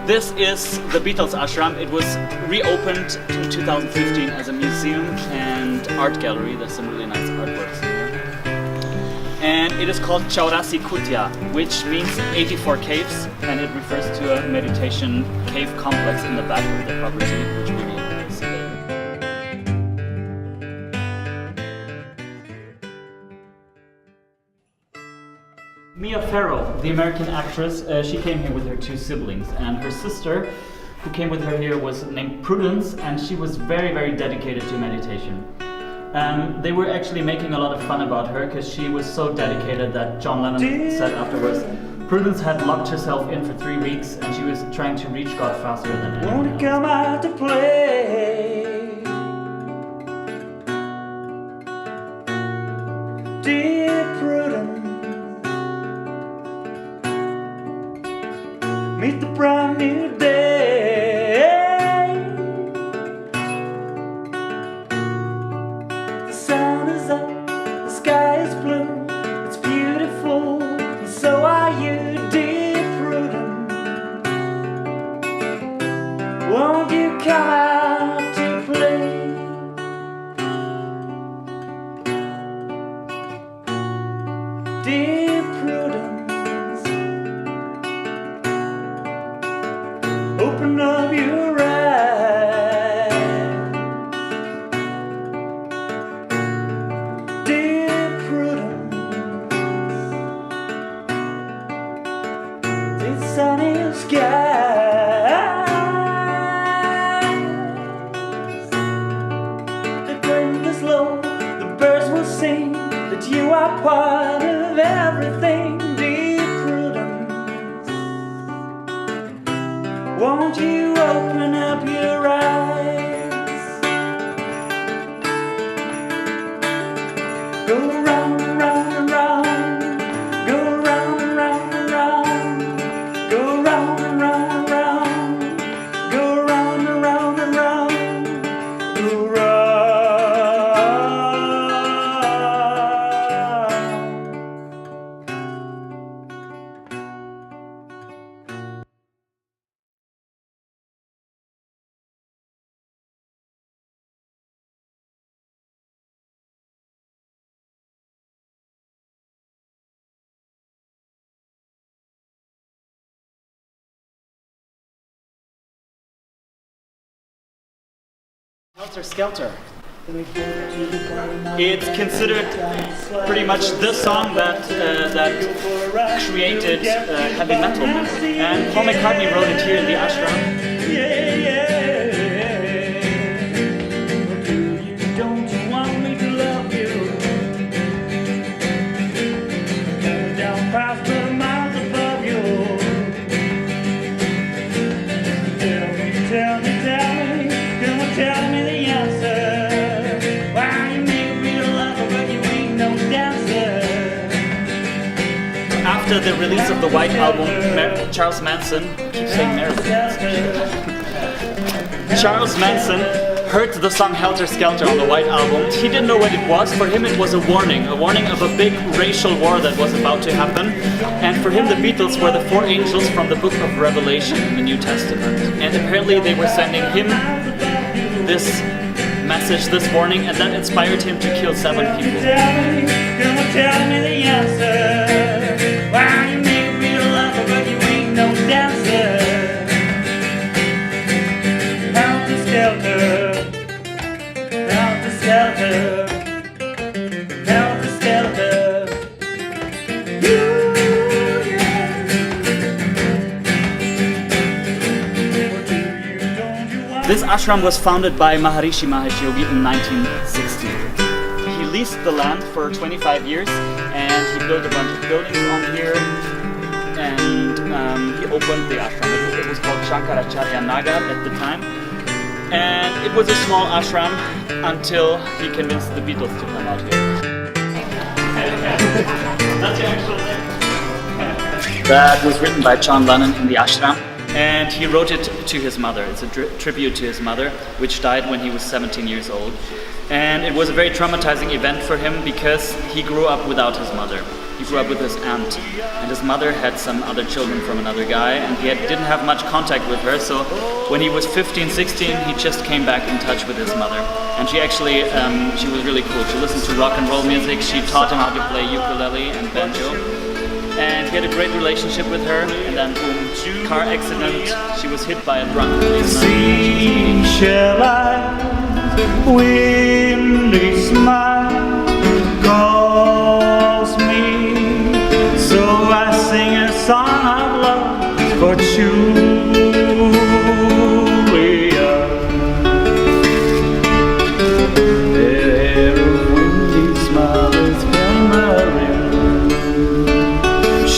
This is the Beatles Ashram. It was reopened in 2015 as a museum and art gallery. There's some really nice artworks here. And it is called Chaurasi kutiya, which means 84 caves, and it refers to a meditation cave complex in the back of the property, which we will see later. Mia Farrow, the American actress, she came here with her two siblings, and her sister, who came with her here, was named Prudence, and she was very, very dedicated to meditation. They were actually making a lot of fun about her because she was so dedicated that John Lennon said afterwards, Prudence had locked herself in for 3 weeks and she was trying to reach God faster than anyone else. Wanna come out to play, dear Prudence, meet the brand new day. The sun is up, the sky is blue, it's beautiful, and so are you, dear Prudence. Won't you come out to play? Dear Prudence, open up your eyes. Dear Prudence, this sunny skies, the wind is low, the birds will sing, that you are part of everything. Dear Prudence, won't you open up your eyes? Go round and round and round, go round and round and round, go round and round and round, go round and round and round, go round. Helter Skelter. It's considered pretty much the song that created heavy metal music. And Paul McCartney wrote it here in the ashram. Don't you want me to love you? Down past the miles above you. Tell me, come on, tell me the answer. Why you make me a lover but you ain't no dancer? After the release of the White Album, Charles Manson, I keep saying Charles Manson heard the song Helter Skelter on the White Album. He didn't know what it was. For him it was a warning of a big racial war that was about to happen. And for him the Beatles were the 4 angels from the book of Revelation in the New Testament. And apparently they were sending him this message, this warning, and that inspired him to kill 7 people. Come on, tell me the answer. Why you make me a lover but you ain't no dancer? Helter Skelter, helter Skelter, helter Skelter. This ashram was founded by Maharishi Mahesh Yogi in 1960. He leased the land for 25 years and he built a bunch of buildings on here, and he opened the ashram. It was called Shankaracharya Nagar at the time, and it was a small ashram until he convinced the Beatles to come out here. That's the actual name. That was written by John Lennon in the ashram. And he wrote it to his mother. It's a tribute to his mother, which died when he was 17 years old. And it was a very traumatizing event for him because he grew up without his mother. He grew up with his aunt, and his mother had some other children from another guy, and he didn't have much contact with her, so when he was 15, 16, he just came back in touch with his mother. And she actually, she was really cool. She listened to rock and roll music, she taught him how to play ukulele and banjo. And he had a great relationship with her, and then boom, car accident, she was hit by a drunk policeman. Seashell eyes, windy smile calls me, so I sing a song of love for Julia. Their windy smile is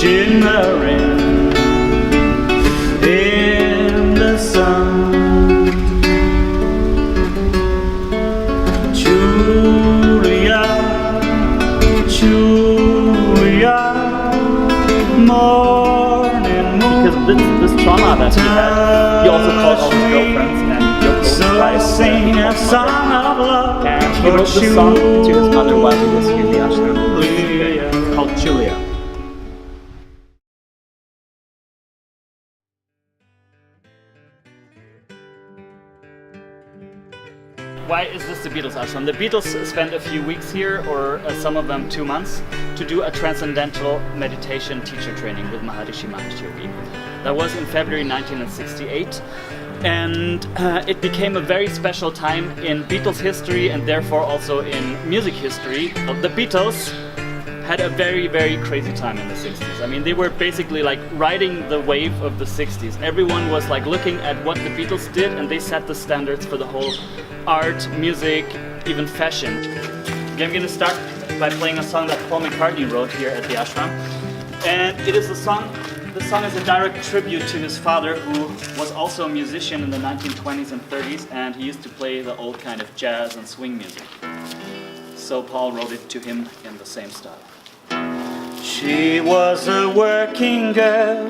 shimmering in the sun. Julia, Julia, morning moon. Because this trauma that he had, he also called all his girlfriends and so I sing a song of love. And he wrote this song to his mother while he was here in the ashram. It's called Julia. Why is this the Beatles Ashram? The Beatles spent a few weeks here, or some of them 2 months, to do a transcendental meditation teacher training with Maharishi Mahesh Yogi. That was in February 1968, and it became a very special time in Beatles history and therefore also in music history. The Beatles had a very, very crazy time in the 60s. I mean, they were basically like riding the wave of the 60s. Everyone was like looking at what the Beatles did, and they set the standards for the whole art, music, even fashion. Okay, I'm gonna start by playing a song that Paul McCartney wrote here at the ashram. And it is a song, the song is a direct tribute to his father, who was also a musician in the 1920s and 30s, and he used to play the old kind of jazz and swing music. So Paul wrote it to him in the same style. She was a working girl,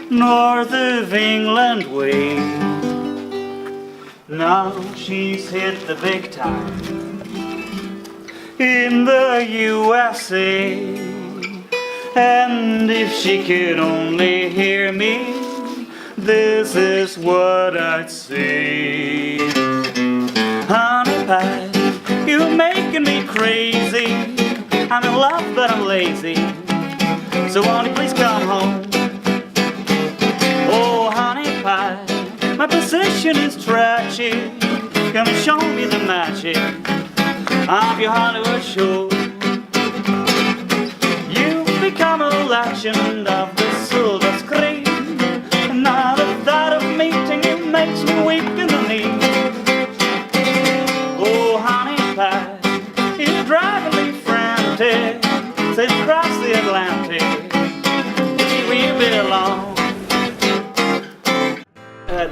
north of England way. Now she's hit the big time in the USA. And if she could only hear me, this is what I'd say. Honey pie, you're making me crazy. I'm in love but I'm lazy, so won't you please come home? Oh honey pie, my position is tragic. Come and show me the magic of your Hollywood show. You've become a legend of the silver screen, and now the thought of meeting you makes me weak in the knee. Oh honey pie, you're driving me frantic. Says across the Atlantic, we belong.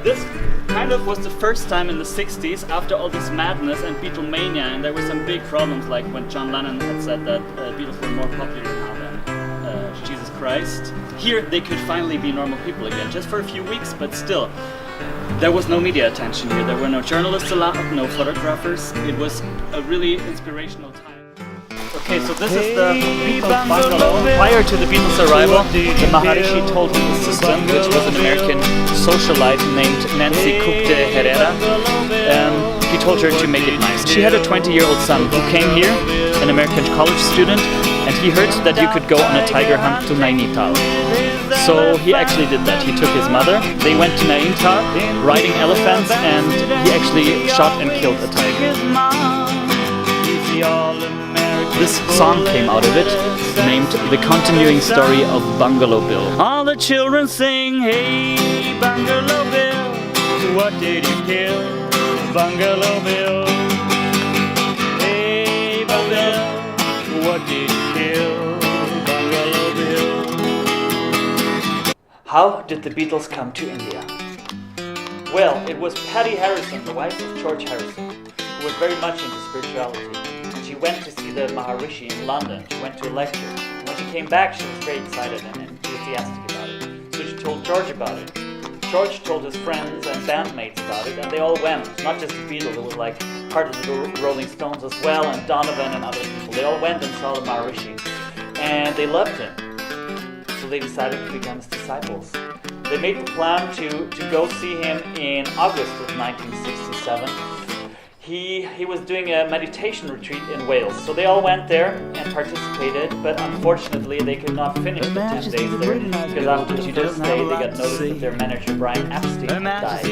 This kind of was the first time in the 60s, after all this madness and Beatlemania, and there were some big problems, like when John Lennon had said that Beatles were more popular now than Jesus Christ. Here they could finally be normal people again, just for a few weeks, but still. There was no media attention here, there were no journalists allowed, no photographers. It was a really inspirational time. Okay, so this is the Beatles bungalow. Prior to the Beatles' arrival, the Maharishi told his assistant, which was an American socialite named Nancy Herrera, he told her to make it nice. She had a 20-year-old son who came here, an American college student, and he heard that you could go on a tiger hunt to Nainital. So he actually did that. He took his mother, they went to Nainital, riding elephants, and he actually shot and killed a tiger. This song came out of it, named The Continuing Story of Bungalow Bill. All the children sing, hey, Bungalow Bill, what did you kill, Bungalow Bill? Hey, Bungalow, what did you kill, Bungalow Bill? How did the Beatles come to India? Well, it was Patty Harrison, the wife of George Harrison, who was very much into spirituality. She went to see the Maharishi in London. She went to a lecture. When she came back, she was very excited and enthusiastic about it. So she told George about it. George told his friends and bandmates about it, and they all went. Not just the Beatles, it was like part of the Rolling Stones as well, and Donovan and other people. They all went and saw the Maharishi, and they loved him. So they decided to become his disciples. They made the plan to go see him in August of 1967. He was doing a meditation retreat in Wales. So they all went there and participated, but unfortunately they could not finish the 10 days there, because after the first day they got notice that their manager Brian Epstein died.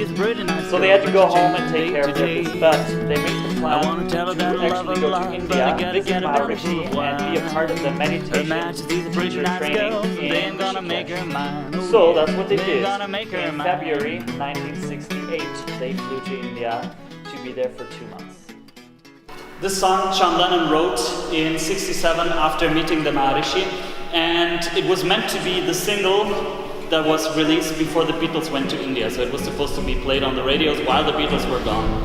So they had to go home and take care of their business, but they made the plan to actually go to India, visit Maharishi, and be a part of the meditation teacher training in Rishikesh. So that's what they did. In February 1968, they flew to India to be there for 2 months. This song John Lennon wrote in '67 after meeting the Maharishi, and it was meant to be the single that was released before the Beatles went to India. So it was supposed to be played on the radios while the Beatles were gone.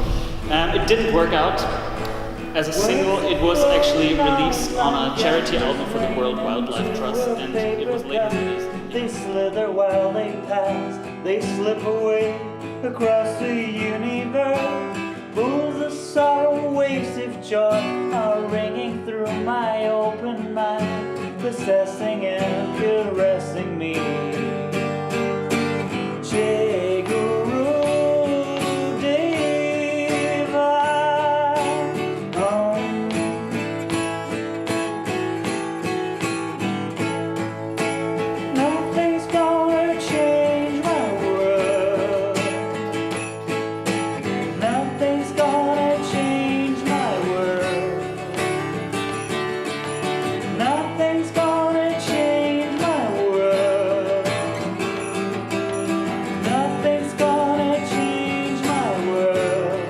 It didn't work out as a single. It was actually released on a charity album for the World Wildlife Trust, and it was later released. They slither while they pass, they slip away across the universe. Pools of sorrow, waves of joy are ringing through my open mind, possessing and caressing me. Jai Guru Deva Om. Nothing's gonna change my world. Nothing's gonna change my world. Nothing's gonna change my world. Nothing's gonna change my world.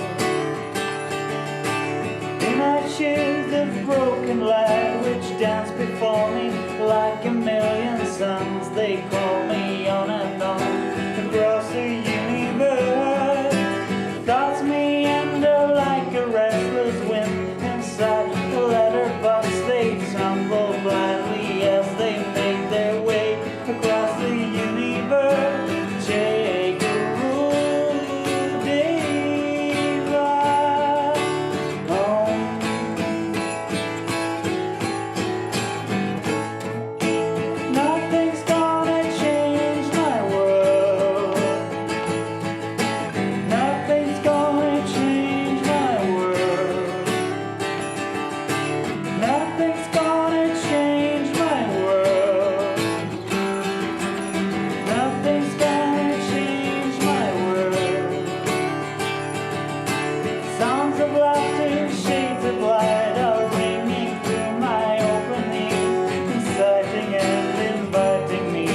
Images of broken light which dance before me like a million suns. They call me on and on across the universe. Thoughts meander like a restless wind inside a letterbox. They tumble blindly as they make their way across the universe. Jai Guru Deva Om. Nothing's gonna change my world. Nothing's gonna change my world. Nothing's gonna change my world. Nothing's gonna change my world. Sounds of laughter, shades of light are ringing through my open ears, inciting and inviting me.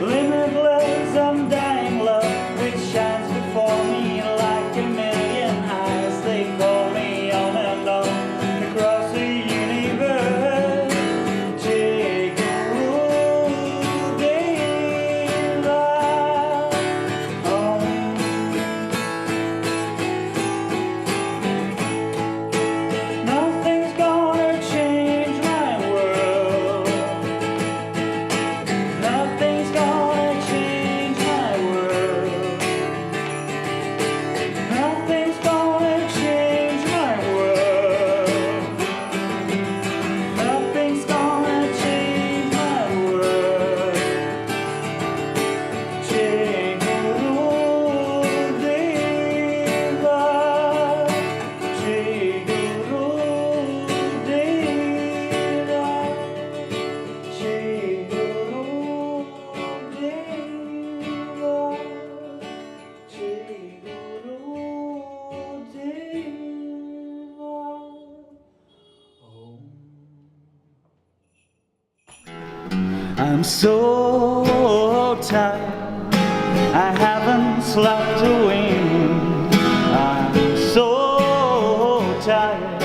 Limitless, undying love which shines before me like a million eyes. They call me on and on across the universe. Jai Guru Deva Om. Nothing's gonna change my world. Nothing's gonna change my world. Nothing's gonna change my world. Nothing's gonna change my world. Jai Guru Deva. Jai Guru Deva. Jai Guru Deva. Jai Guru Deva Om. I'm so tired, I haven't slept a wink. I'm so tired,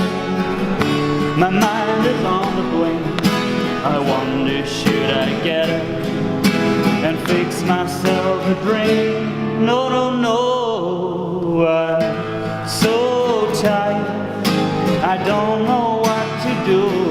my mind is on the blink. I wonder, should I get up and fix myself a drink? No, no, no, I'm so tired, I don't know what to do.